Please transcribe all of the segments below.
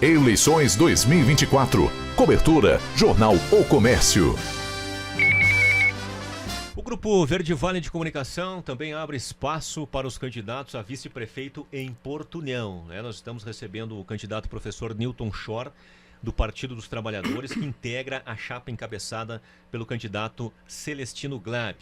Eleições 2024. Cobertura Jornal O Comércio. O Grupo Verde Vale de Comunicação também abre espaço para os candidatos a vice-prefeito em Porto União. Nós estamos recebendo o candidato professor Newton Schor, do Partido dos Trabalhadores, que integra a chapa encabeçada pelo candidato Celestino Glab.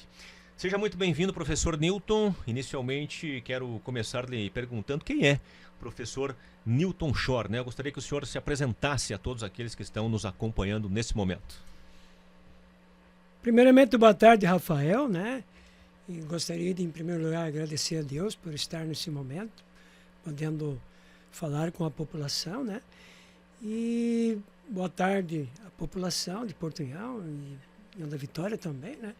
Seja muito bem-vindo, professor Newton. Inicialmente, quero começar lhe perguntando quem é o professor Newton Schor, né? Eu gostaria que o senhor se apresentasse a todos aqueles que estão nos acompanhando nesse momento. Primeiramente, boa tarde, Rafael, né? E gostaria de, em primeiro lugar, agradecer a Deus por estar nesse momento, podendo falar com a população, né? E boa tarde à população de Porto União e da Vitória também, né?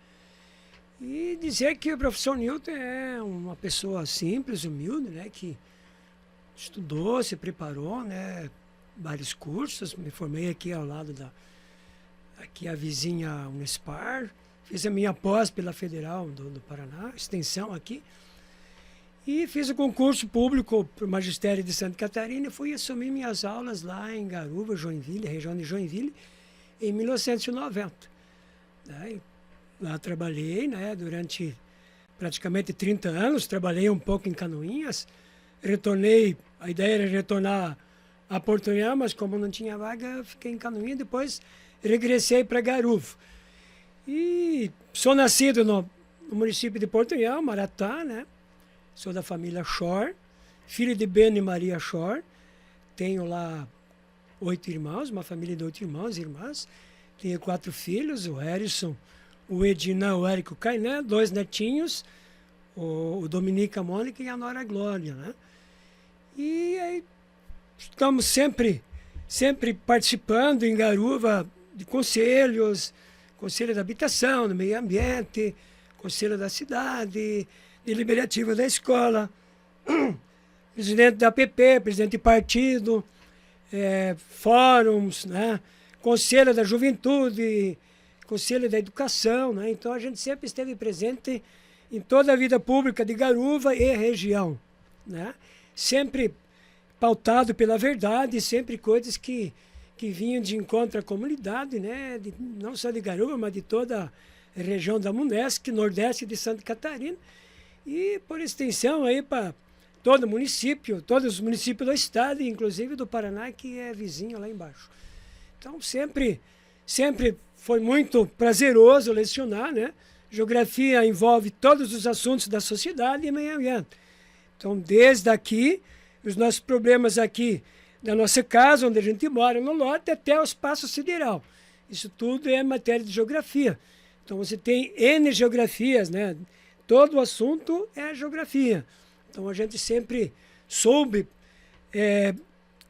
E dizer que o professor Newton é uma pessoa simples, humilde, né? Que estudou, se preparou, né? Vários cursos, me formei aqui ao lado aqui a vizinha Unespar, fiz a minha pós pela Federal do Paraná, extensão aqui, e fiz o concurso público para o Magistério de Santa Catarina e fui assumir minhas aulas lá em Garuva, Joinville, região de Joinville, em 1990. Né? Lá trabalhei, né, durante praticamente 30 anos, trabalhei um pouco em Canoinhas, retornei, a ideia era retornar a Porto União, mas como não tinha vaga, fiquei em Canoinhas, depois regressei para Garuva. E sou nascido no município de Porto União, Maratá, né? Sou da família Schor, filho de Beno e Maria Schor. Tenho lá 8 irmãos, uma família de 8 irmãos e irmãs. Tenho 4 filhos, o Harrison, o Edinão, o Érico, o Kainan, 2 netinhos, o Dominica, a Mônica e a Nora Glória, né? E aí estamos sempre participando em Garuva de conselhos, conselho da habitação, do meio ambiente, conselho da cidade, deliberativo da escola, presidente da APP, presidente de partido, fóruns, né? Conselho da juventude, conselho da educação, né? Então a gente sempre esteve presente em toda a vida pública de Garuva e região, né? Sempre pautado pela verdade, sempre coisas que vinham de encontro à comunidade, né? Não só de Garuva, mas de toda a região da Munesc, nordeste de Santa Catarina, e por extensão aí para todo o município, todos os municípios do estado, inclusive do Paraná, que é vizinho lá embaixo. Então sempre foi muito prazeroso lecionar, né? Geografia envolve todos os assuntos da sociedade e meio ambiente. Então, desde aqui, os nossos problemas aqui da nossa casa, onde a gente mora, no lote, até o espaço sideral. Isso tudo é matéria de geografia. Então, você tem N geografias, né? Todo o assunto é geografia. Então, a gente sempre soube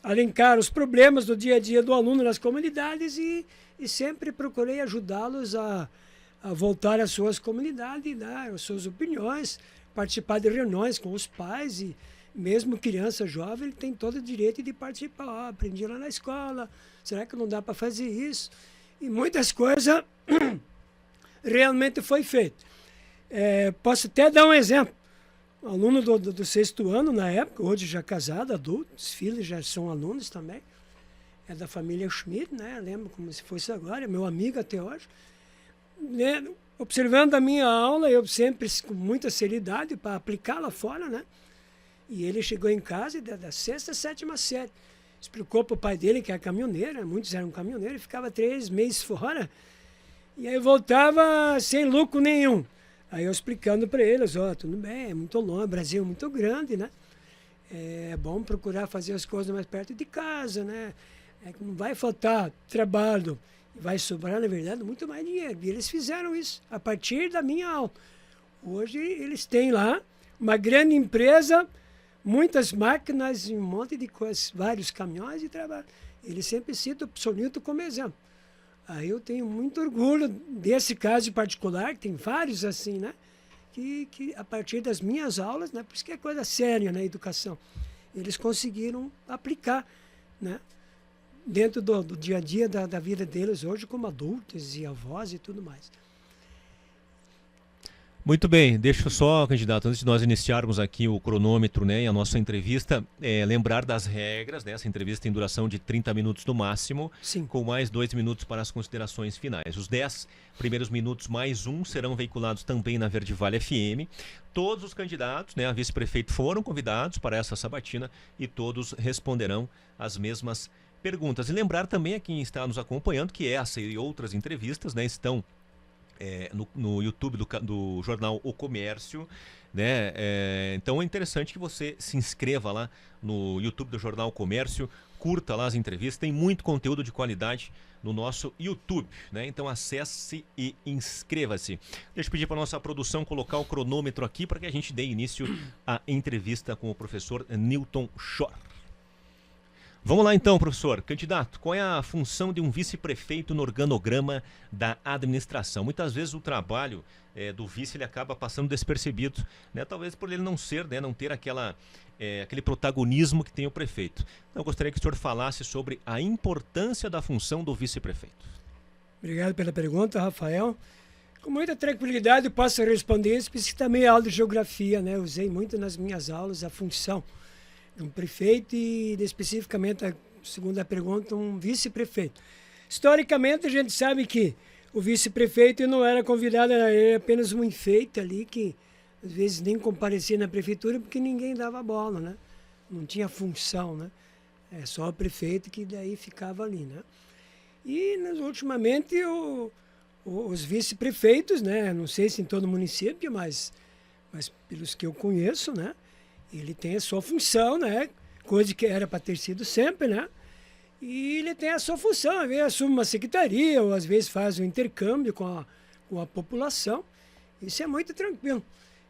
alencar os problemas do dia a dia do aluno nas comunidades e sempre procurei ajudá-los a voltar às suas comunidades, dar as suas opiniões, participar de reuniões com os pais e mesmo criança jovem, ele tem todo o direito de participar. Aprendi lá na escola, será que não dá para fazer isso? E muitas coisas realmente foi feito. Posso até dar um exemplo. Um aluno do 6º ano, na época, hoje já casado, adulto, os filhos já são alunos também, é da família Schmidt, né? Lembro como se fosse agora, é meu amigo até hoje. Né? Observando a minha aula, eu sempre com muita seriedade para aplicar lá fora, né? E ele chegou em casa da 6ª, 7ª série. Explicou para o pai dele, que era caminhoneiro, muitos eram caminhoneiros, ficava 3 meses fora. E aí voltava sem lucro nenhum. Aí eu explicando para eles, tudo bem, é muito longe, o Brasil é muito grande, né? É bom procurar fazer as coisas mais perto de casa, né? Não vai faltar trabalho, vai sobrar, na verdade, muito mais dinheiro. E eles fizeram isso a partir da minha aula. Hoje eles têm lá uma grande empresa, muitas máquinas, um monte de coisas, vários caminhões de trabalho. Eles sempre citam o professor Newton como exemplo. Aí eu tenho muito orgulho desse caso em particular, que tem vários assim, né? Que a partir das minhas aulas, né? Por isso que é coisa séria na educação, eles conseguiram aplicar, né? Dentro do dia a dia da vida deles hoje como adultos e avós e tudo mais. Muito bem, deixa só, candidato, antes de nós iniciarmos aqui o cronômetro, né, e a nossa entrevista, lembrar das regras, né? Essa entrevista tem duração de 30 minutos no máximo, Sim. com mais 2 minutos para as considerações finais. Os 10 primeiros minutos mais um serão veiculados também na Verde Vale FM. Todos os candidatos, né, a vice-prefeito foram convidados para essa sabatina e todos responderão as mesmas perguntas. E lembrar também a quem está nos acompanhando que essa e outras entrevistas, né, estão no YouTube do jornal O Comércio, né? Então é interessante que você se inscreva lá no YouTube do jornal O Comércio, curta lá as entrevistas, tem muito conteúdo de qualidade no nosso YouTube, né? Então acesse e inscreva-se. Deixa eu pedir para nossa produção colocar o cronômetro aqui para que a gente dê início à entrevista com o professor Newton Shor. Vamos lá então, professor. Candidato, qual é a função de um vice-prefeito no organograma da administração? Muitas vezes o trabalho do vice ele acaba passando despercebido, né? Talvez por ele não ser, né, não ter aquele protagonismo que tem o prefeito. Então, eu gostaria que o senhor falasse sobre a importância da função do vice-prefeito. Obrigado pela pergunta, Rafael. Com muita tranquilidade eu posso responder isso, porque isso também é aula de geografia, né? Eu usei muito nas minhas aulas a função de um prefeito e, especificamente, a segunda pergunta, um vice-prefeito. Historicamente, a gente sabe que o vice-prefeito não era convidado, era apenas um enfeite ali, que às vezes nem comparecia na prefeitura porque ninguém dava bola, né? Não tinha função, né? É só o prefeito que daí ficava ali, né? E, ultimamente, os vice-prefeitos, né? Não sei se em todo município, mas pelos que eu conheço, né? Ele tem a sua função, né? Coisa que era para ter sido sempre, né? E ele tem a sua função, às vezes assume uma secretaria, ou às vezes faz um intercâmbio com a população. Isso é muito tranquilo.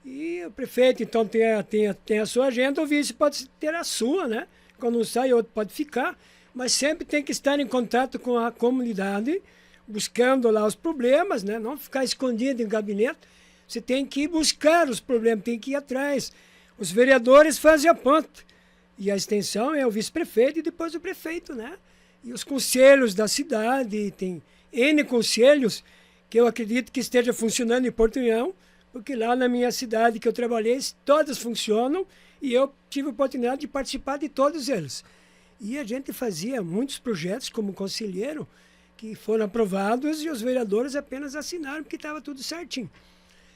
E o prefeito, então, tem a sua agenda, o vice pode ter a sua, né? Quando um sai, outro pode ficar, mas sempre tem que estar em contato com a comunidade, buscando lá os problemas, né? Não ficar escondido em gabinete. Você tem que ir buscar os problemas, tem que ir atrás. Os vereadores fazem a ponte. E a extensão é o vice-prefeito e depois o prefeito, né? E os conselhos da cidade, tem N conselhos que eu acredito que esteja funcionando em Porto União, porque lá na minha cidade que eu trabalhei, todas funcionam e eu tive a oportunidade de participar de todos eles. E a gente fazia muitos projetos como conselheiro que foram aprovados e os vereadores apenas assinaram porque estava tudo certinho.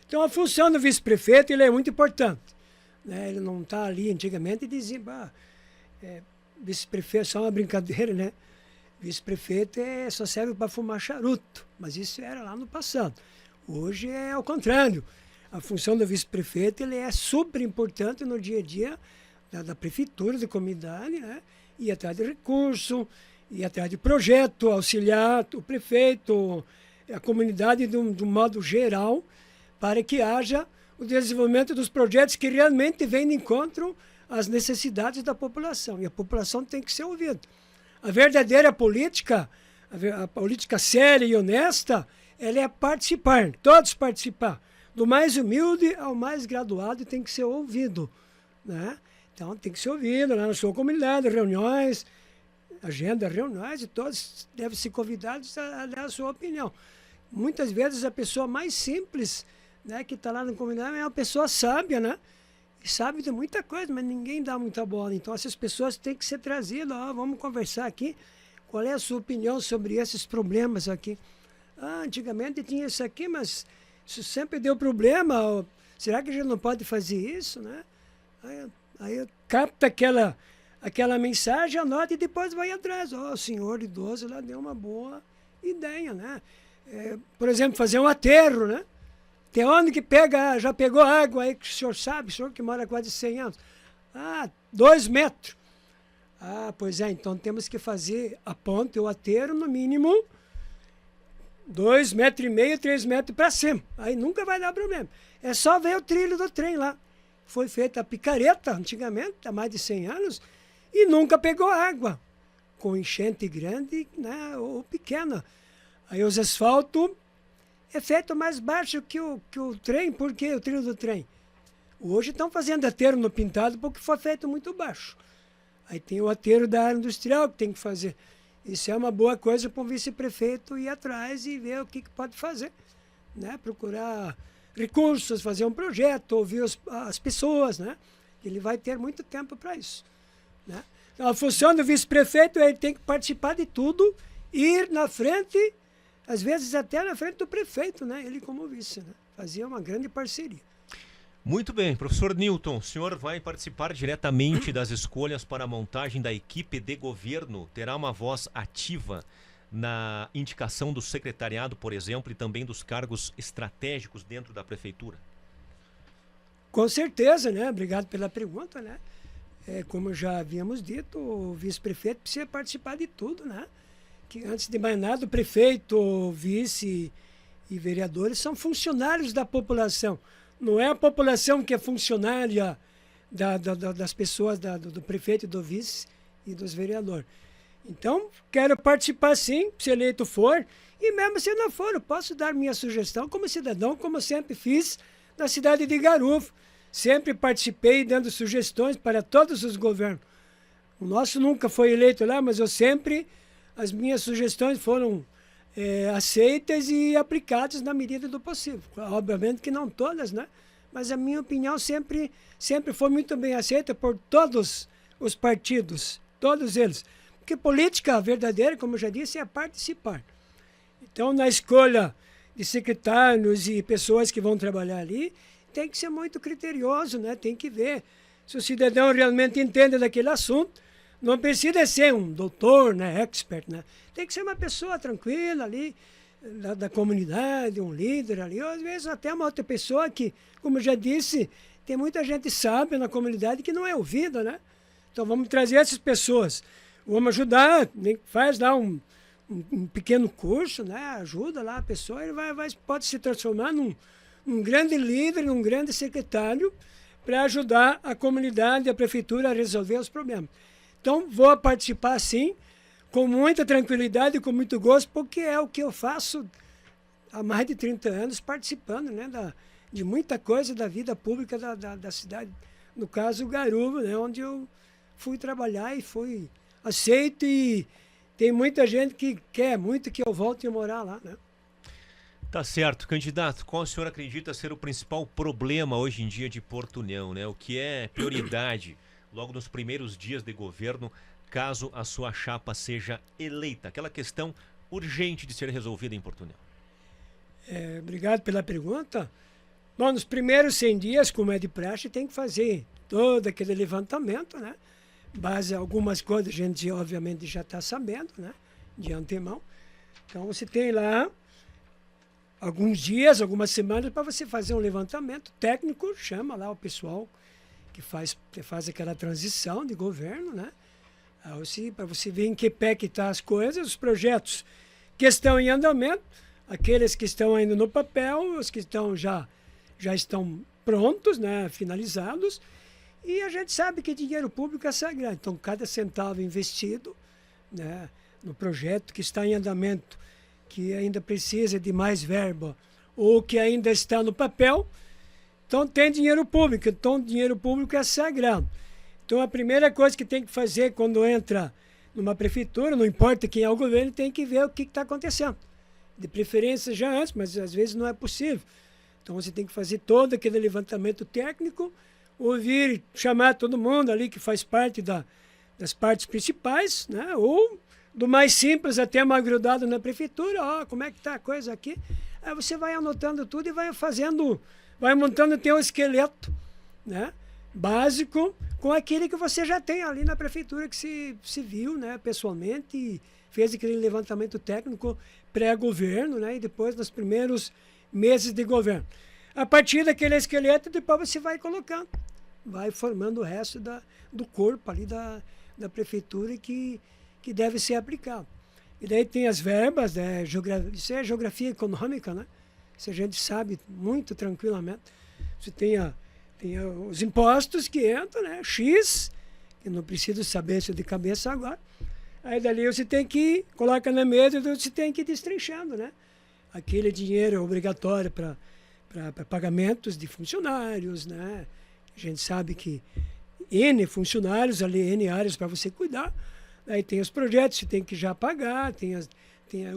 Então a função do vice-prefeito ele é muito importante. Ele não está ali antigamente e dizia, vice-prefeito é só uma brincadeira, né? Vice-prefeito só serve para fumar charuto, mas isso era lá no passado. Hoje é ao contrário. A função do vice-prefeito ele é super importante no dia a dia da prefeitura, da comunidade, né? Ir atrás de recurso, ir atrás de projeto, auxiliar o prefeito, a comunidade de um modo geral, para que haja o desenvolvimento dos projetos que realmente vêm de encontro às necessidades da população. E a população tem que ser ouvida. A verdadeira política, a política séria e honesta, ela é participar, todos participar. Do mais humilde ao mais graduado tem que ser ouvido, né? Então tem que ser ouvido lá na sua comunidade, reuniões, agenda, reuniões, e todos devem ser convidados a dar a sua opinião. Muitas vezes a pessoa mais simples, né, que está lá na comunidade é uma pessoa sábia, né? E sabe de muita coisa, mas ninguém dá muita bola. Então essas pessoas têm que ser trazidas, vamos conversar aqui, qual é a sua opinião sobre esses problemas aqui? Antigamente tinha isso aqui, mas isso sempre deu problema, será que a gente não pode fazer isso, né? Aí capta aquela mensagem, anota e depois vai atrás. O senhor idoso lá deu uma boa ideia, né? Por exemplo, fazer um aterro, né? Tem onde que já pegou água aí, que o senhor sabe, o senhor que mora há quase 100 anos. 2 metros. Pois é, então temos que fazer a ponte, o aterro, no mínimo 2,5 metros, 3 metros para cima. Aí nunca vai dar problema. É só ver o trilho do trem lá. Foi feita a picareta, antigamente, há mais de 100 anos, e nunca pegou água. Com enchente grande, né, ou pequena. Aí os asfaltos é feito mais baixo que o trem, porque o trilho do trem. Hoje estão fazendo aterro no pintado porque foi feito muito baixo. Aí tem o aterro da área industrial que tem que fazer. Isso é uma boa coisa para o vice-prefeito ir atrás e ver o que pode fazer, né? Procurar recursos, fazer um projeto, ouvir as pessoas, né? Ele vai ter muito tempo para isso, né? Então, a função do vice-prefeito, ele tem que participar de tudo, ir na frente, às vezes até na frente do prefeito, né? Ele como vice, né? Fazia uma grande parceria. Muito bem, professor Newton, o senhor vai participar diretamente das escolhas para a montagem da equipe de governo, terá uma voz ativa na indicação do secretariado, por exemplo, e também dos cargos estratégicos dentro da prefeitura? Com certeza, né? Obrigado pela pergunta, né? Como já havíamos dito, o vice-prefeito precisa participar de tudo, né? Que antes de mais nada, o prefeito, o vice e vereadores são funcionários da população. Não é a população que é funcionária das pessoas, do prefeito, do vice e dos vereadores. Então, quero participar sim, se eleito for, e mesmo se não for, eu posso dar minha sugestão como cidadão, como sempre fiz na cidade de Garuva. Sempre participei dando sugestões para todos os governos. O nosso nunca foi eleito lá, mas as minhas sugestões foram aceitas e aplicadas na medida do possível. Obviamente que não todas, né? Mas a minha opinião sempre foi muito bem aceita por todos os partidos, todos eles. Porque política verdadeira, como eu já disse, é participar. Então, na escolha de secretários e pessoas que vão trabalhar ali, tem que ser muito criterioso, né? Tem que ver se o cidadão realmente entende daquele assunto. Não precisa ser um doutor, né, expert, né? Tem que ser uma pessoa tranquila ali, da comunidade, um líder ali, ou às vezes até uma outra pessoa que, como eu já disse, tem muita gente sábia na comunidade que não é ouvida, né? Então vamos trazer essas pessoas, vamos ajudar, faz lá um pequeno curso, né? Ajuda lá a pessoa, ele pode se transformar num grande líder, num grande secretário para ajudar a comunidade e a prefeitura a resolver os problemas. Então, vou participar sim, com muita tranquilidade e com muito gosto, porque é o que eu faço há mais de 30 anos, participando, né, de muita coisa da vida pública da cidade. No caso, Garuva, né, onde eu fui trabalhar e fui aceito, e tem muita gente que quer muito que eu volte a morar lá, né? Tá certo. Candidato, qual o senhor acredita ser o principal problema hoje em dia de Porto União, né? O que é prioridade logo nos primeiros dias de governo, caso a sua chapa seja eleita? Aquela questão urgente de ser resolvida em Porto União. Obrigado pela pergunta. Bom, nos primeiros 100 dias, como é de praxe, tem que fazer todo aquele levantamento, né? Base algumas coisas a gente obviamente já está sabendo, né? De antemão. Então você tem lá alguns dias, algumas semanas para você fazer um levantamento técnico, chama lá o pessoal que faz aquela transição de governo, né? Para você ver em que pé que estão as coisas, os projetos que estão em andamento, aqueles que estão ainda no papel, os que já estão prontos, né? Finalizados, e a gente sabe que dinheiro público é sagrado, então cada centavo investido, né, no projeto que está em andamento, que ainda precisa de mais verba, ou que ainda está no papel, então tem dinheiro público, então dinheiro público é sagrado. Então a primeira coisa que tem que fazer quando entra numa prefeitura, não importa quem é o governo, tem que ver o que está acontecendo. De preferência já antes, mas às vezes não é possível. Então você tem que fazer todo aquele levantamento técnico, ouvir, chamar todo mundo ali que faz parte das partes principais, né? Ou do mais simples até mais grudado na prefeitura, como é que está a coisa aqui. Aí você vai anotando tudo e vai montando teu esqueleto, né, básico, com aquele que você já tem ali na prefeitura, que se viu, né, pessoalmente, e fez aquele levantamento técnico pré-governo, né, e depois nos primeiros meses de governo. A partir daquele esqueleto, depois você vai colocando, vai formando o resto do corpo ali da prefeitura que deve ser aplicado. E daí tem as verbas, isso é geografia econômica, né? Isso a gente sabe muito tranquilamente. Você tem os impostos que entram, né? X, que não preciso saber isso de cabeça agora. Aí dali você tem que coloca na mesa e você tem que ir destrinchando, né? Aquele dinheiro obrigatório para pagamentos de funcionários, né? A gente sabe que N funcionários ali, N áreas para você cuidar. Aí tem os projetos que tem que já pagar, tem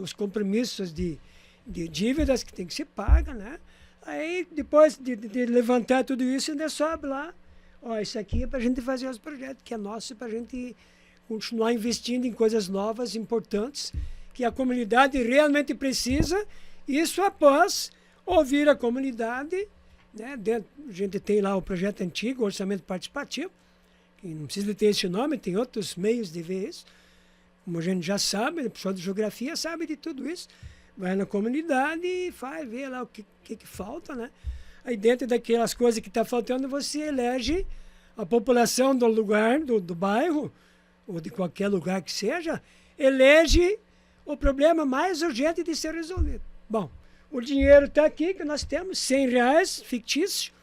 os compromissos de dívidas que tem que ser paga, né? Aí, depois de levantar tudo isso, ainda sobe lá. Ó, isso aqui é para a gente fazer os projetos, que é nosso, para a gente continuar investindo em coisas novas, importantes, que a comunidade realmente precisa. Isso após ouvir a comunidade, né? A gente tem lá o projeto antigo, o orçamento participativo, que não precisa ter esse nome, tem outros meios de ver isso. Como a gente já sabe, o pessoal de geografia sabe de tudo isso. Vai na comunidade e faz, vê lá o que falta, né? Aí dentro daquelas coisas que está faltando, você elege a população do lugar, do bairro, ou de qualquer lugar que seja, elege o problema mais urgente de ser resolvido. Bom, o dinheiro está aqui, que nós temos, R$100 fictício,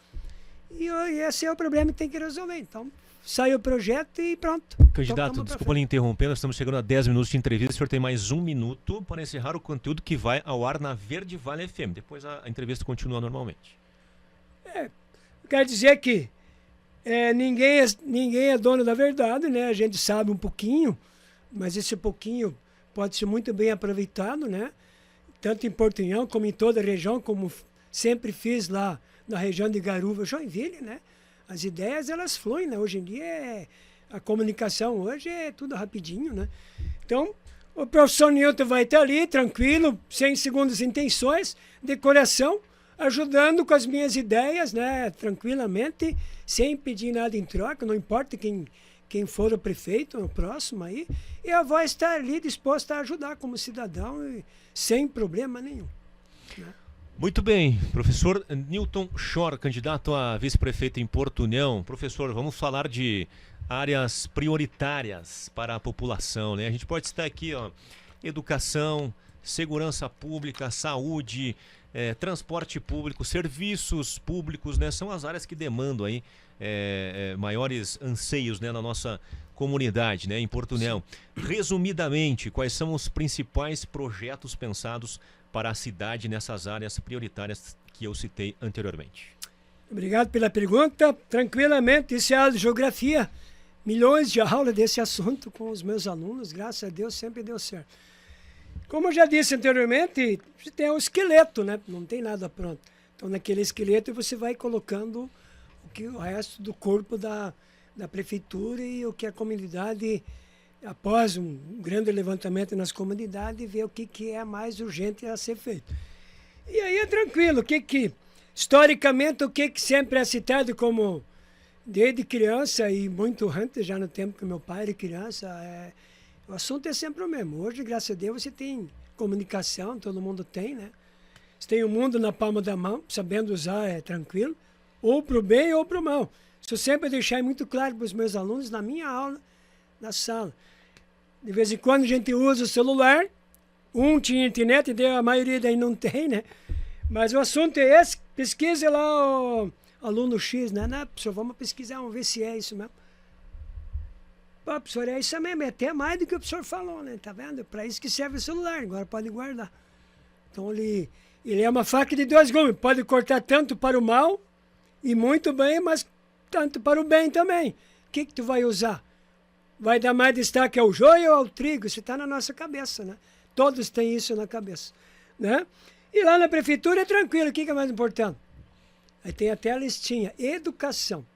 e esse é o problema que tem que resolver. Então, sai o projeto e pronto. Candidato, desculpa lhe interromper, nós estamos chegando a 10 minutos de entrevista, o senhor tem mais 1 minuto para encerrar o conteúdo que vai ao ar na Verde Vale FM. Depois a entrevista continua normalmente. Quer dizer que ninguém é dono da verdade, né? A gente sabe um pouquinho, mas esse pouquinho pode ser muito bem aproveitado, né? Tanto em Portunhão como em toda a região, como sempre fiz lá na região de Garuva, Joinville, né? As ideias, elas fluem, né? Hoje em dia, a comunicação hoje é tudo rapidinho, né? Então, o professor Newton vai estar ali, tranquilo, sem segundas intenções, de coração, ajudando com as minhas ideias, né? Tranquilamente, sem pedir nada em troca, não importa quem for o prefeito, o próximo aí, e eu vou estar ali disposto a ajudar como cidadão, e sem problema nenhum, né? Muito bem, professor Newton Shor, candidato a vice-prefeito em Portunhão. Professor, vamos falar de áreas prioritárias para a população, né? A gente pode citar aqui, ó, educação, segurança pública, saúde, transporte público, serviços públicos, né? São as áreas que demandam aí maiores anseios, né, na nossa comunidade, né, em Portunhão. Resumidamente, quais são os principais projetos pensados para a cidade nessas áreas prioritárias que eu citei anteriormente? Obrigado pela pergunta. Tranquilamente, isso é aula de geografia. Milhões de aulas desse assunto com os meus alunos, graças a Deus, sempre deu certo. Como eu já disse anteriormente, você tem um esqueleto, né? Não tem nada pronto. Então, naquele esqueleto, você vai colocando o resto do corpo da prefeitura e o que a comunidade, após um grande levantamento nas comunidades, vê o que é mais urgente a ser feito. E aí é tranquilo, historicamente, o que sempre é citado como, desde criança e muito antes, já no tempo que meu pai era criança, o assunto é sempre o mesmo. Hoje, graças a Deus, você tem comunicação, todo mundo tem, né? Você tem o mundo na palma da mão, sabendo usar é tranquilo, ou para o bem ou para o mal. Isso eu sempre deixei muito claro para os meus alunos na minha aula, na sala. De vez em quando a gente usa o celular, tinha internet, a maioria daí não tem, né? Mas o assunto é esse, pesquisa lá o aluno X, né? Não, professor, vamos pesquisar, vamos ver se é isso mesmo. Pô, professor, é isso mesmo, é até mais do que o professor falou, né? Tá vendo? Para isso que serve o celular, agora pode guardar. Então ele é uma faca de dois gumes, pode cortar tanto para o mal, e muito bem, mas tanto para o bem também. O que tu vai usar? Vai dar mais destaque ao joio ou ao trigo? Isso está na nossa cabeça, né? Todos têm isso na cabeça, né? E lá na prefeitura é tranquilo, o que é mais importante? Aí tem até a listinha, educação.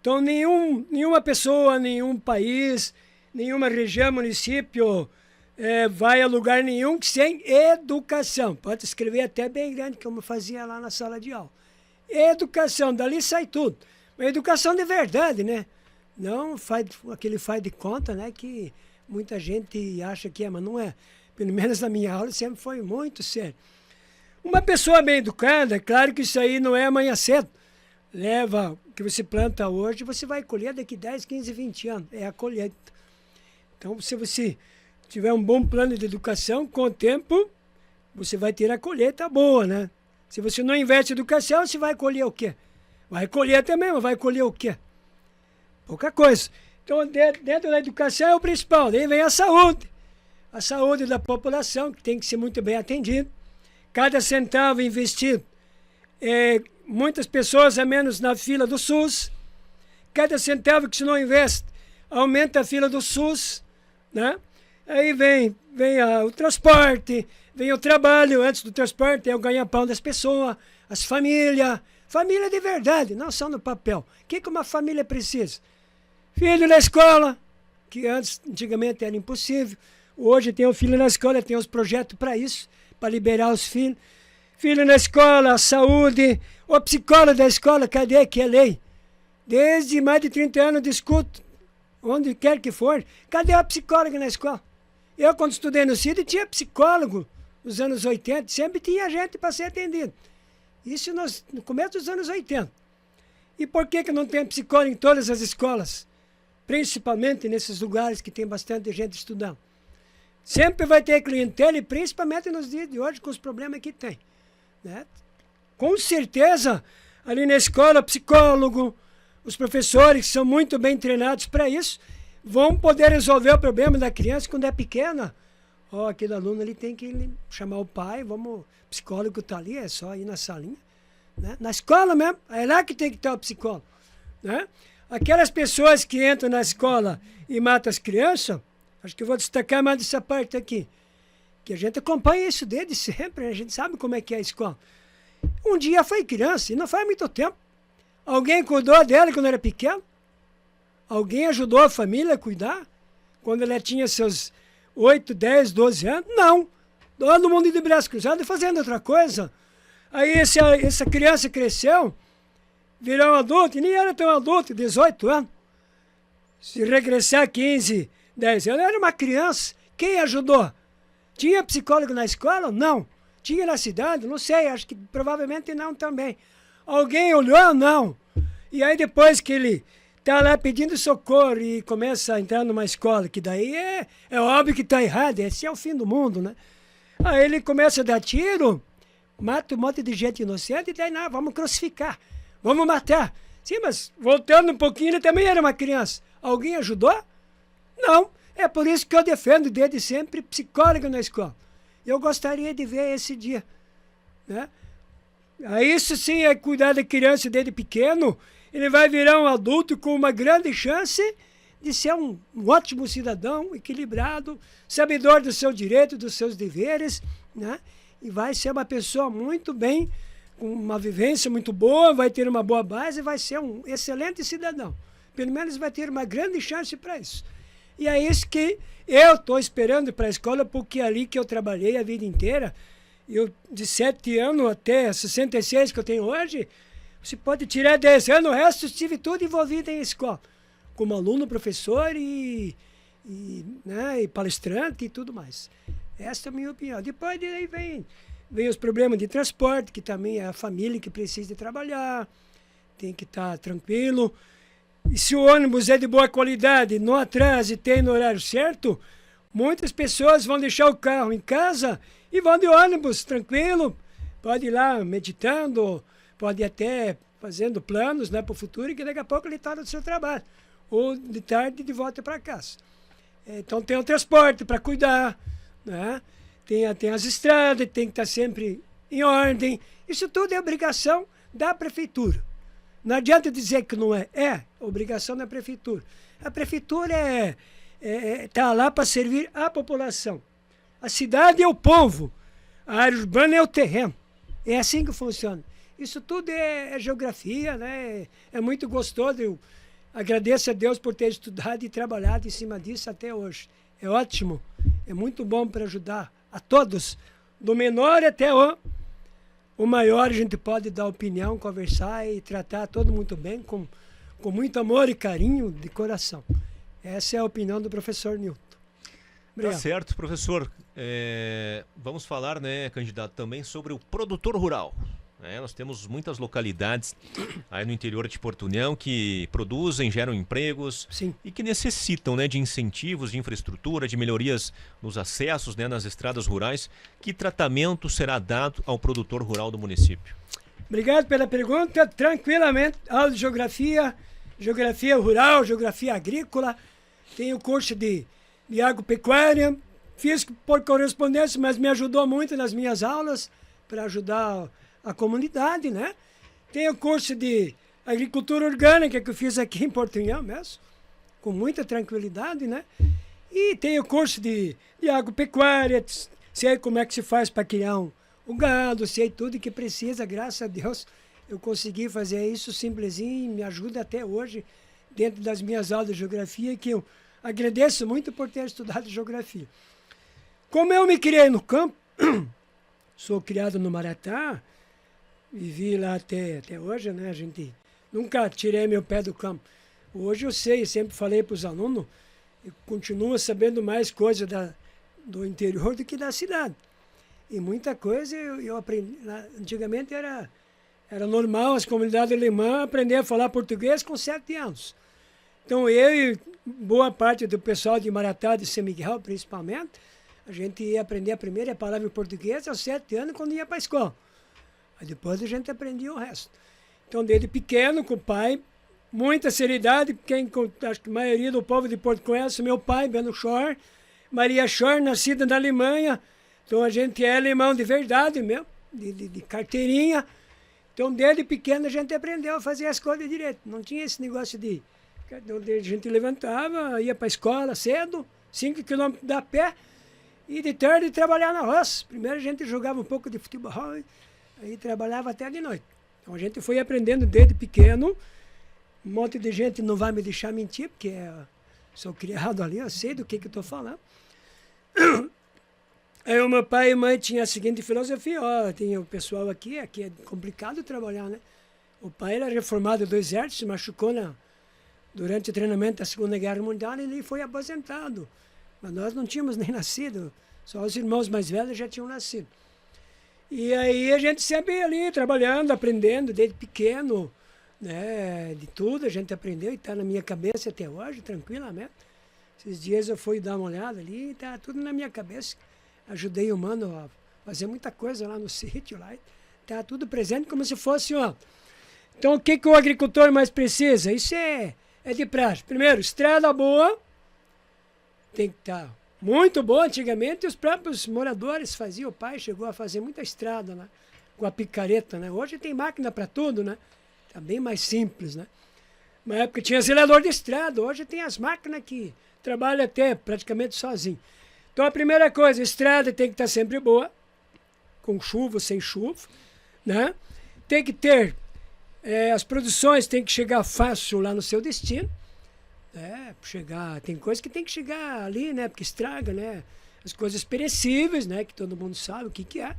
Então nenhuma pessoa, nenhum país, nenhuma região, município vai a lugar nenhum sem educação. Pode escrever até bem grande, como eu fazia lá na sala de aula. Educação, dali sai tudo. Mas educação de verdade, né? Não aquele faz de conta, né? Que muita gente acha que é, mas não é. Pelo menos na minha aula sempre foi muito sério. Uma pessoa bem educada, é claro que isso aí não é amanhã cedo. Leva o que você planta hoje, você vai colher daqui 10, 15, 20 anos. É a colheita. Então, se você tiver um bom plano de educação, com o tempo, você vai ter a colheita boa, né? Se você não investe em educação, você vai colher o quê? Vai colher também, mas vai colher o quê? Pouca coisa. Então, dentro da educação é o principal. Daí vem a saúde. A saúde da população, que tem que ser muito bem atendida. Cada centavo investido, muitas pessoas a menos na fila do SUS. Cada centavo que você não investe, aumenta a fila do SUS, né? Aí vem o transporte, vem o trabalho. Antes do transporte é o ganha-pão das pessoas. as famílias, família de verdade, não só no papel. O que uma família precisa? Filho na escola, que antigamente era impossível. Hoje tem o filho na escola, tem os projetos para isso, para liberar os filhos. Filho na escola, saúde, o psicólogo da escola, cadê que é lei? Desde mais de 30 anos discuto, onde quer que for, cadê a psicóloga na escola? Eu, quando estudei no CID, tinha psicólogo nos anos 80, sempre tinha gente para ser atendido. Isso no começo dos anos 80. E por que não tem psicólogo em todas as escolas? Principalmente nesses lugares que tem bastante gente estudando. Sempre vai ter clientela, e principalmente nos dias de hoje, com os problemas que tem. Né? Com certeza, ali na escola, psicólogo, os professores que são muito bem treinados para isso, vão poder resolver o problema da criança quando é pequena. Aquele aluno ali tem que chamar o pai, o psicólogo está ali, é só ir na salinha. Né? Na escola mesmo, é lá que tem que estar o psicólogo. Né? Aquelas pessoas que entram na escola e matam as crianças, acho que eu vou destacar mais dessa parte aqui, que a gente acompanha isso desde sempre, a gente sabe como é que é a escola. Um dia foi criança, e não faz muito tempo. Alguém cuidou dela quando era pequeno? Alguém ajudou a família a cuidar? Quando ela tinha seus 8, 10, 12 anos? Não. Todo mundo de braço cruzado e fazendo outra coisa. Aí essa criança cresceu, virou um adulto, e nem era tão adulto, 18 anos. Se regressar 15, 10 anos, era uma criança. Quem ajudou? Tinha psicólogo na escola? Não. Tinha na cidade? Não sei, acho que provavelmente não também. Alguém olhou? Não. E aí depois que ele está lá pedindo socorro e começa a entrar numa escola, que daí é óbvio que está errado, esse é o fim do mundo, né? Aí ele começa a dar tiro, mata um monte de gente inocente, e daí não, vamos crucificar, vamos matar. Sim, mas voltando um pouquinho, ele também era uma criança. Alguém ajudou? Não. É por isso que eu defendo desde sempre psicólogo na escola. Eu gostaria de ver esse dia. Né? Isso sim é cuidar da criança desde pequeno. Ele vai virar um adulto com uma grande chance de ser um ótimo cidadão, equilibrado, sabedor do seu direito, dos seus deveres, né? E vai ser uma pessoa muito bem, com uma vivência muito boa, vai ter uma boa base, vai ser um excelente cidadão. Pelo menos vai ter uma grande chance para isso. E é isso que eu estou esperando para a escola, porque é ali que eu trabalhei a vida inteira. Eu, de 7 anos até 66 que eu tenho hoje, você pode tirar 10 anos, o resto estive tudo envolvido em escola. Como aluno, professor e palestrante e tudo mais. Essa é a minha opinião. Depois daí vem os problemas de transporte, que também é a família que precisa de trabalhar, tem que estar tranquilo. E se o ônibus é de boa qualidade, não atrasa e tem no horário certo, muitas pessoas vão deixar o carro em casa e vão de ônibus, tranquilo. Pode ir lá meditando, pode ir até fazendo planos, né, para o futuro, e que daqui a pouco ele está no seu trabalho. Ou de tarde de volta para casa. Então tem o transporte para cuidar, né? Tem as estradas, tem que estar sempre em ordem. Isso tudo é obrigação da prefeitura. Não adianta dizer que não é. É obrigação da prefeitura. A prefeitura está lá para servir a população. A cidade é o povo. A área urbana é o terreno. É assim que funciona. Isso tudo é geografia, né? É muito gostoso. Eu agradeço a Deus por ter estudado e trabalhado em cima disso até hoje. É ótimo. É muito bom para ajudar a todos. Do menor até o maior, a gente pode dar opinião, conversar e tratar todo muito bem, com muito amor e carinho de coração. Essa é a opinião do professor Nilton. Obrigado. Tá certo, professor. Vamos falar, né, candidato, também sobre o produtor rural. Nós temos muitas localidades aí no interior de Porto União que produzem, geram empregos. Sim. E que necessitam, né, de incentivos, de infraestrutura, de melhorias nos acessos, né, nas estradas rurais. Que tratamento será dado ao produtor rural do município? Obrigado pela pergunta. Tranquilamente, aula de geografia rural, geografia agrícola. Tenho curso de agropecuária. Fiz por correspondência, mas me ajudou muito nas minhas aulas para ajudar a comunidade, né? Tenho curso de agricultura orgânica que eu fiz aqui em Porto União mesmo, com muita tranquilidade, né? E tenho curso de agropecuária, sei como é que se faz para criar um o gado, sei tudo que precisa, graças a Deus. Eu consegui fazer isso simplesinho, me ajuda até hoje, dentro das minhas aulas de geografia, que eu agradeço muito por ter estudado geografia. Como eu me criei no campo, sou criado no Maratá, vivi lá até hoje, né? A gente nunca tirei meu pé do campo. Hoje eu sei, sempre falei para os alunos, eu continuo sabendo mais coisas do interior do que da cidade. E muita coisa eu aprendi. Antigamente era normal as comunidades alemãs aprender a falar português com 7 anos. Então eu e boa parte do pessoal de Maratá, de São Miguel principalmente, a gente ia aprender a primeira palavra em português aos 7 anos quando ia para a escola. Aí depois a gente aprendia o resto. Então desde pequeno, com o pai, muita seriedade, acho que a maioria do povo de Porto conhece meu pai, Beno Schor, Maria Schor, nascida na Alemanha. Então a gente é alemão de verdade mesmo, de carteirinha. Então desde pequeno a gente aprendeu a fazer as coisas direito. Não tinha esse negócio de... A gente levantava, ia para a escola cedo, 5 quilômetros da pé, e de tarde trabalhar na roça. Primeiro a gente jogava um pouco de futebol, aí trabalhava até de noite. Então a gente foi aprendendo desde pequeno. Um monte de gente não vai me deixar mentir, porque sou criado ali, eu sei do que eu estou falando. Aí o meu pai e mãe tinham a seguinte filosofia, tem o pessoal aqui é complicado trabalhar, né? O pai era reformado do exército, se machucou durante o treinamento da Segunda Guerra Mundial e ele foi aposentado. Mas nós não tínhamos nem nascido, só os irmãos mais velhos já tinham nascido. E aí a gente sempre ali trabalhando, aprendendo desde pequeno, né? De tudo a gente aprendeu e está na minha cabeça até hoje, tranquilamente. Esses dias eu fui dar uma olhada ali e está tudo na minha cabeça. Ajudei o mano a fazer muita coisa lá no sítio, lá. Está tudo presente como se fosse, Então o que o agricultor mais precisa? Isso é de praxe. Primeiro, estrada boa, tem que estar muito boa. Antigamente os próprios moradores faziam, o pai chegou a fazer muita estrada, né? Com a picareta, né? Hoje tem máquina para tudo, né? Está bem mais simples, né? Na época tinha zelador de estrada, hoje tem as máquinas que trabalham até praticamente sozinho. Então a primeira coisa, a estrada tem que estar sempre boa, com chuva ou sem chuva, né? Tem que ter, as produções têm que chegar fácil lá no seu destino, né? Tem coisas que tem que chegar ali, né? Porque estraga, né? As coisas perecíveis, né? Que todo mundo sabe o que é.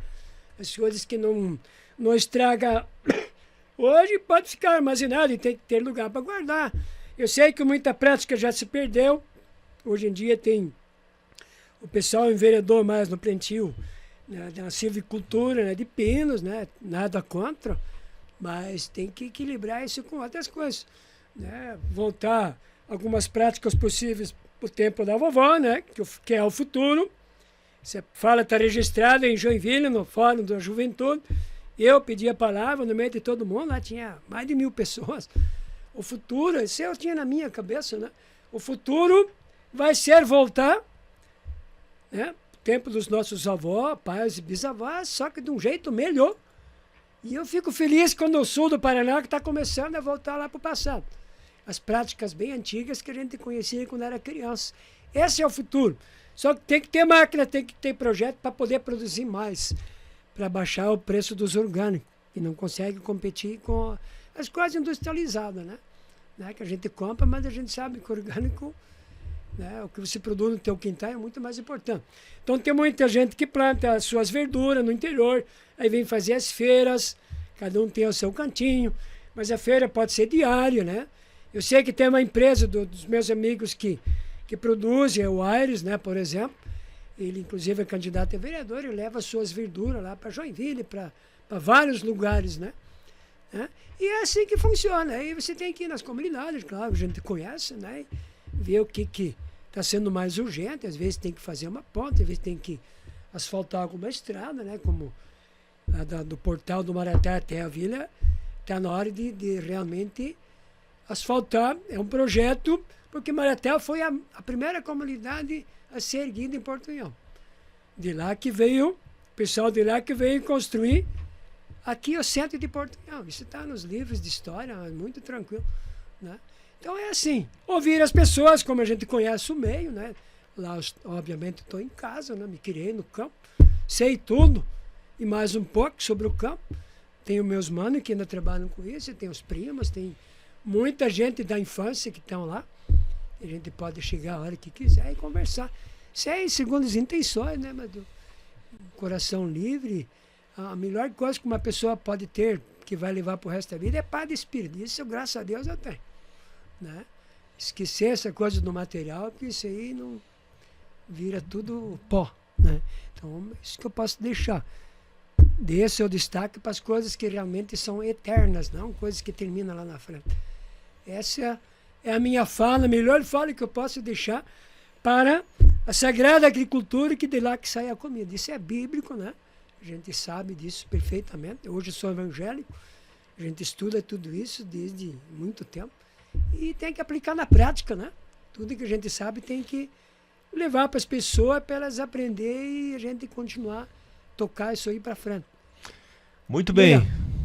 As coisas que não estraga hoje pode ficar armazenado e tem que ter lugar para guardar. Eu sei que muita prática já se perdeu. Hoje em dia tem o pessoal enveredou mais no plantio, né, da silvicultura, né, de pinos, né, nada contra, mas tem que equilibrar isso com outras coisas, né, voltar algumas práticas possíveis para o tempo da vovó, né, que é o futuro. Você fala, está registrado em Joinville, no Fórum da Juventude. Eu pedi a palavra no meio de todo mundo, lá tinha mais de 1000 pessoas. O futuro, isso eu tinha na minha cabeça, né? O futuro vai ser voltar, né? Tempo dos nossos avós, pais e bisavós, só que de um jeito melhor. E eu fico feliz quando o sul do Paraná está começando a voltar lá para o passado. As práticas bem antigas que a gente conhecia quando era criança. Esse é o futuro. Só que tem que ter máquina, tem que ter projeto para poder produzir mais, para baixar o preço dos orgânicos, que não consegue competir com as coisas industrializadas, né? Que a gente compra, mas a gente sabe que o orgânico, né, o que você produz no teu quintal é muito mais importante. Então tem muita gente que planta as suas verduras no interior, aí vem fazer as feiras, cada um tem o seu cantinho, mas a feira pode ser diária, né? Eu sei que tem uma empresa dos meus amigos que produzem, o Aires, né, por exemplo. Ele, inclusive, é candidato a vereador e leva as suas verduras lá para Joinville, para vários lugares, né? E é assim que funciona. Aí você tem que ir nas comunidades, claro, a gente conhece, né? Ver o que está sendo mais urgente. Às vezes tem que fazer uma ponte, às vezes tem que asfaltar alguma estrada, né? Como a do Portal do Maratá até a vila, está na hora de realmente asfaltar. É um projeto, porque Maratá foi a primeira comunidade a ser erguida em Portunhol. De lá que veio, o pessoal de lá que veio construir aqui o centro de Portunhol. Isso está nos livros de história, é muito tranquilo, né? Então é assim, ouvir as pessoas, como a gente conhece o meio, né? Lá, obviamente, estou em casa, né? Me criei no campo, sei tudo. e mais um pouco sobre o campo. Tenho meus manos que ainda trabalham com isso, tem os primos, tem muita gente da infância que estão lá. A gente pode chegar a hora que quiser e conversar. Sem segundo as intenções, né, mas coração livre. A melhor coisa que uma pessoa pode ter, que vai levar para o resto da vida, é paz de espírito. Isso, graças a Deus, eu tenho. Né? Esquecer essa coisa do material, porque isso aí não vira tudo pó. Né? Então, isso que eu posso deixar. Dê o seu destaque para as coisas que realmente são eternas, não coisas que terminam lá na frente. Essa é a minha fala, a melhor fala que eu posso deixar para a sagrada agricultura, que de lá que sai a comida. Isso é bíblico, né? A gente sabe disso perfeitamente. Hoje eu sou evangélico, a gente estuda tudo isso desde muito tempo e tem que aplicar na prática, né? Tudo que a gente sabe tem que levar para as pessoas para elas aprenderem e a gente continuar a tocar isso aí para frente. Muito bem.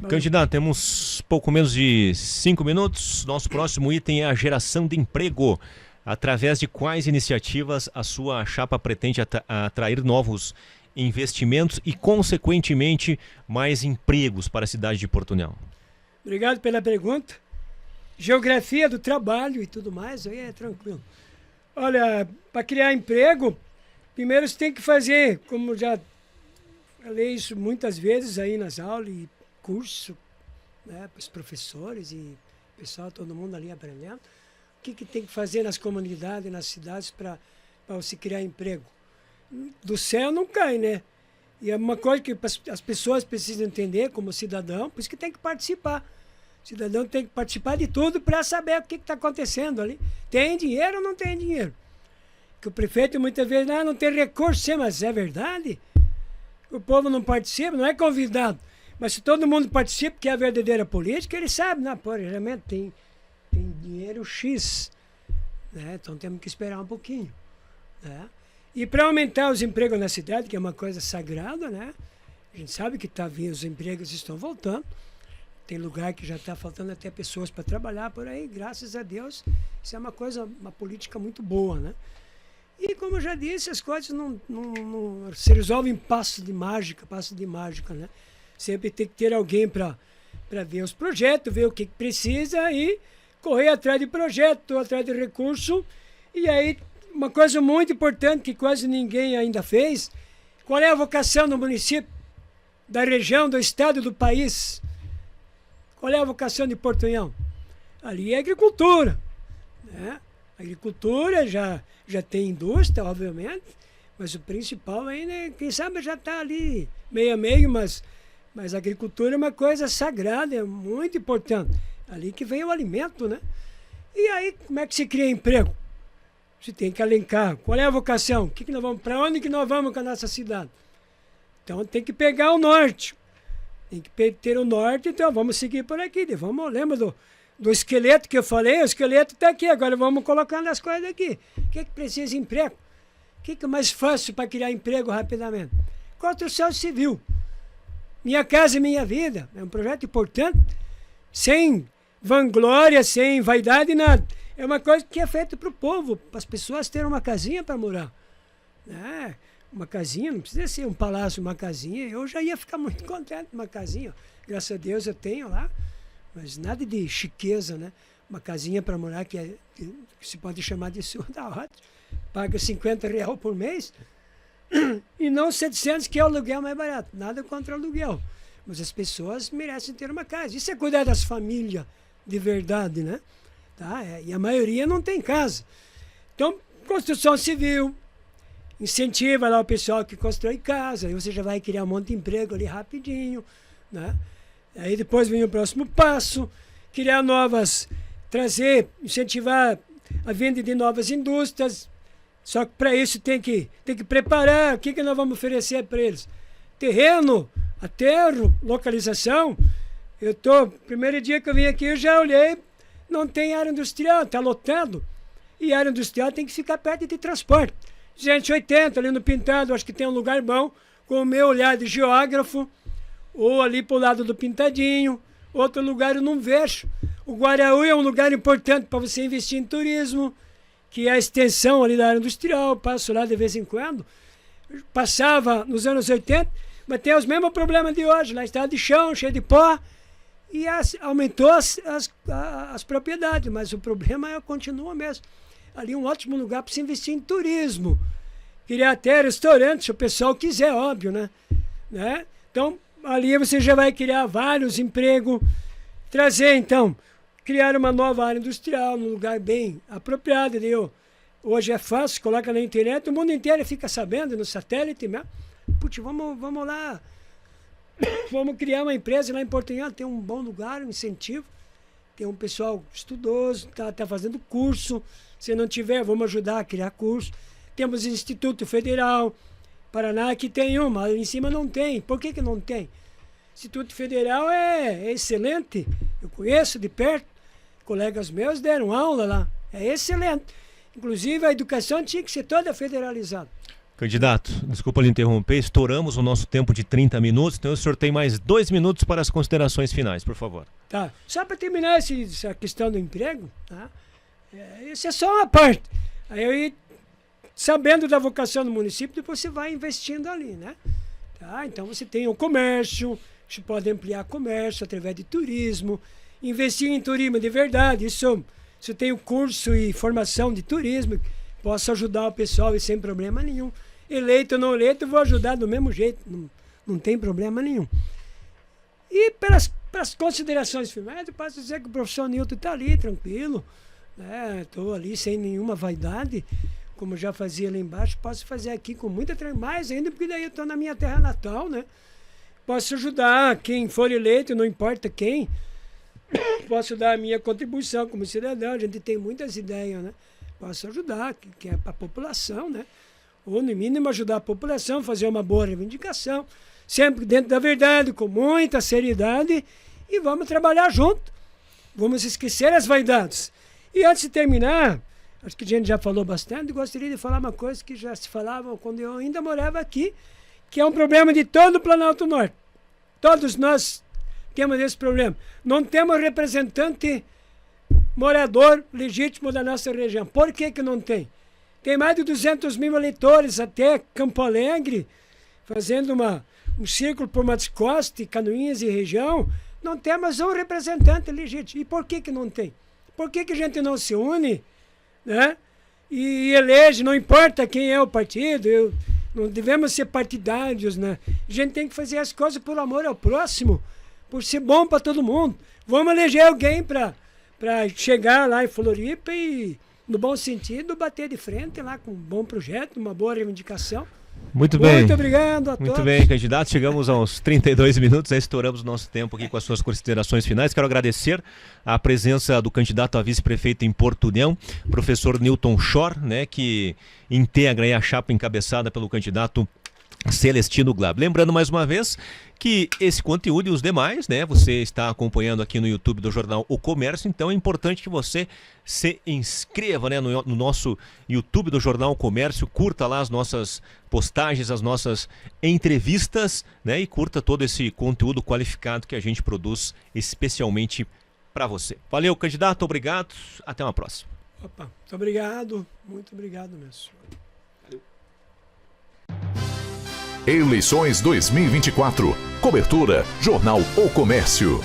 Candidato, temos pouco menos de 5 minutos. Nosso próximo item é a geração de emprego. Através de quais iniciativas a sua chapa pretende atrair novos investimentos e, consequentemente, mais empregos para a cidade de Porto União? Obrigado pela pergunta. Geografia do trabalho e tudo mais, aí é tranquilo. Olha, para criar emprego, primeiro você tem que fazer, como já falei isso muitas vezes aí nas aulas e curso, né, para os professores e pessoal, todo mundo ali aprendendo. O que tem que fazer nas comunidades, nas cidades para você criar emprego? Do céu não cai, né? E é uma coisa que as pessoas precisam entender como cidadão, por isso que tem que participar. O cidadão tem que participar de tudo para saber o que está acontecendo ali. Tem dinheiro ou não tem dinheiro? Que o prefeito muitas vezes não tem recurso, sim, mas é verdade. O povo não participa, não é convidado. Mas se todo mundo participa, que é a verdadeira política, ele sabe, né? Pô, realmente tem dinheiro X, né? Então temos que esperar um pouquinho, né? E para aumentar os empregos na cidade, que é uma coisa sagrada, né? A gente sabe que os empregos estão voltando. Tem lugar que já está faltando até pessoas para trabalhar por aí, graças a Deus. Isso é uma política muito boa, né? E como eu já disse, as coisas não se resolvem em passo de mágica, né? Sempre tem que ter alguém para ver os projetos, ver o que precisa e correr atrás de projeto, atrás de recurso. E aí, uma coisa muito importante que quase ninguém ainda fez, qual é a vocação do município, da região, do estado, do país? Qual é a vocação de Porto União? Ali é agricultura, né? Agricultura já tem indústria, obviamente, mas o principal ainda, quem sabe já está ali meio a meio, mas a agricultura é uma coisa sagrada, é muito importante. Ali que vem o alimento, né? E aí, como é que se cria emprego? Você tem que elencar. Qual é a vocação? Para onde que nós vamos com a nossa cidade? Então tem que pegar o norte. Tem que ter o norte, então vamos seguir por aqui. Lembra do esqueleto que eu falei? O esqueleto está aqui, agora vamos colocando as coisas aqui. O que precisa de emprego? O que é mais fácil para criar emprego rapidamente? Construção civil. Minha Casa Minha Vida. É um projeto importante, sem vanglória, sem vaidade, nada. É uma coisa que é feita para o povo, para as pessoas terem uma casinha para morar. Né? Uma casinha, não precisa ser um palácio, uma casinha. Eu já ia ficar muito contente com uma casinha. Graças a Deus eu tenho lá, mas nada de chiqueza, né? Uma casinha para morar que se pode chamar de sua da hora. Paga R$50 por mês e não 700, que é o aluguel mais barato. Nada contra o aluguel. Mas as pessoas merecem ter uma casa. Isso é cuidar das famílias de verdade, né? Tá? E a maioria não tem casa. Então, construção civil, incentiva lá o pessoal que constrói casa, aí você já vai criar um monte de emprego ali rapidinho, né? Aí depois vem o próximo passo, criar incentivar a venda de novas indústrias. Só que para isso tem que preparar o que nós vamos oferecer para eles. Terreno, aterro, localização. Primeiro dia que eu vim aqui, eu já olhei, não tem área industrial, está lotado. E área industrial tem que ficar perto de transporte. 280 ali no Pintado, acho que tem um lugar bom, com o meu olhar de geógrafo, ou ali para o lado do Pintadinho, outro lugar eu não vejo. O Guaraú é um lugar importante para você investir em turismo, que é a extensão ali da área industrial, passo lá de vez em quando. Passava nos anos 80, Mas tem os mesmos problemas de hoje, lá está de chão, cheio de pó, e aumentou as propriedades, mas o problema continua mesmo. Ali um ótimo lugar para se investir em turismo. Criar até restaurantes, se o pessoal quiser, óbvio, né? Então, ali você já vai criar vários empregos, trazer, então, criar uma nova área industrial, num lugar bem apropriado. Hoje é fácil, coloca na internet, o mundo inteiro fica sabendo, no satélite mesmo. Putz, vamos lá, vamos criar uma empresa lá em Portunhol, tem um bom lugar, um incentivo, tem um pessoal estudoso, tá fazendo curso, se não tiver, vamos ajudar a criar curso. Temos Instituto Federal, Paraná, que tem uma, ali em cima não tem. Por que não tem? Instituto Federal é excelente, eu conheço de perto, colegas meus deram aula lá, é excelente. Inclusive a educação tinha que ser toda federalizada. Candidato, desculpa lhe interromper, estouramos o nosso tempo de 30 minutos, então o senhor tem mais 2 minutos para as considerações finais, por favor. Tá, só para terminar essa questão do emprego, tá? Isso é só uma parte. Aí, sabendo da vocação do município, depois você vai investindo ali, né? Tá? Então você tem o comércio, você pode ampliar comércio através de turismo, investir em turismo de verdade, isso tem o curso e formação de turismo, posso ajudar o pessoal e sem problema nenhum. Eleito ou não eleito, eu vou ajudar do mesmo jeito, não tem problema nenhum. E pelas considerações finais, eu posso dizer que o professor Nilton está ali, tranquilo, estou ali sem nenhuma vaidade, como já fazia lá embaixo, posso fazer aqui com muita mais ainda, porque daí eu estou na minha terra natal, né? Posso ajudar quem for eleito, não importa quem, posso dar a minha contribuição como cidadão, a gente tem muitas ideias, né? Posso ajudar, que é para a população, né? Ou no mínimo ajudar a população, fazer uma boa reivindicação, sempre dentro da verdade, com muita seriedade, e vamos trabalhar junto. Vamos esquecer as vaidades. E antes de terminar, acho que a gente já falou bastante, gostaria de falar uma coisa que já se falava quando eu ainda morava aqui, que é um problema de todo o Planalto Norte. Todos nós temos esse problema. Não temos representante morador legítimo da nossa região. Por que não tem? Tem mais de 200 mil eleitores até Campo Alegre, fazendo um círculo por Matos Costa, Canoinhas e região. Não temos um representante legítimo. E por que não tem? Por que a gente não se une, né? E elege, não importa quem é o partido, não devemos ser partidários, né? A gente tem que fazer as coisas por amor ao próximo, por ser bom para todo mundo. Vamos eleger alguém para chegar lá em Floripa e, no bom sentido, bater de frente lá com um bom projeto, uma boa reivindicação. Muito bem. Muito obrigado a todos. Muito bem, candidato. Chegamos aos 32 minutos, estouramos nosso tempo aqui com as suas considerações finais. Quero agradecer a presença do candidato a vice-prefeito em Portunhol, professor Nilton Schor, né, que integra aí a chapa encabeçada pelo candidato Celestino Glab. Lembrando mais uma vez que esse conteúdo e os demais, né, você está acompanhando aqui no YouTube do Jornal O Comércio, então é importante que você se inscreva, né, no nosso YouTube do Jornal O Comércio, curta lá as nossas postagens, as nossas entrevistas, né, e curta todo esse conteúdo qualificado que a gente produz especialmente para você. Valeu, candidato, obrigado, até uma próxima. Opa, muito obrigado mesmo. Valeu. Eleições 2024. Cobertura Jornal O Comércio.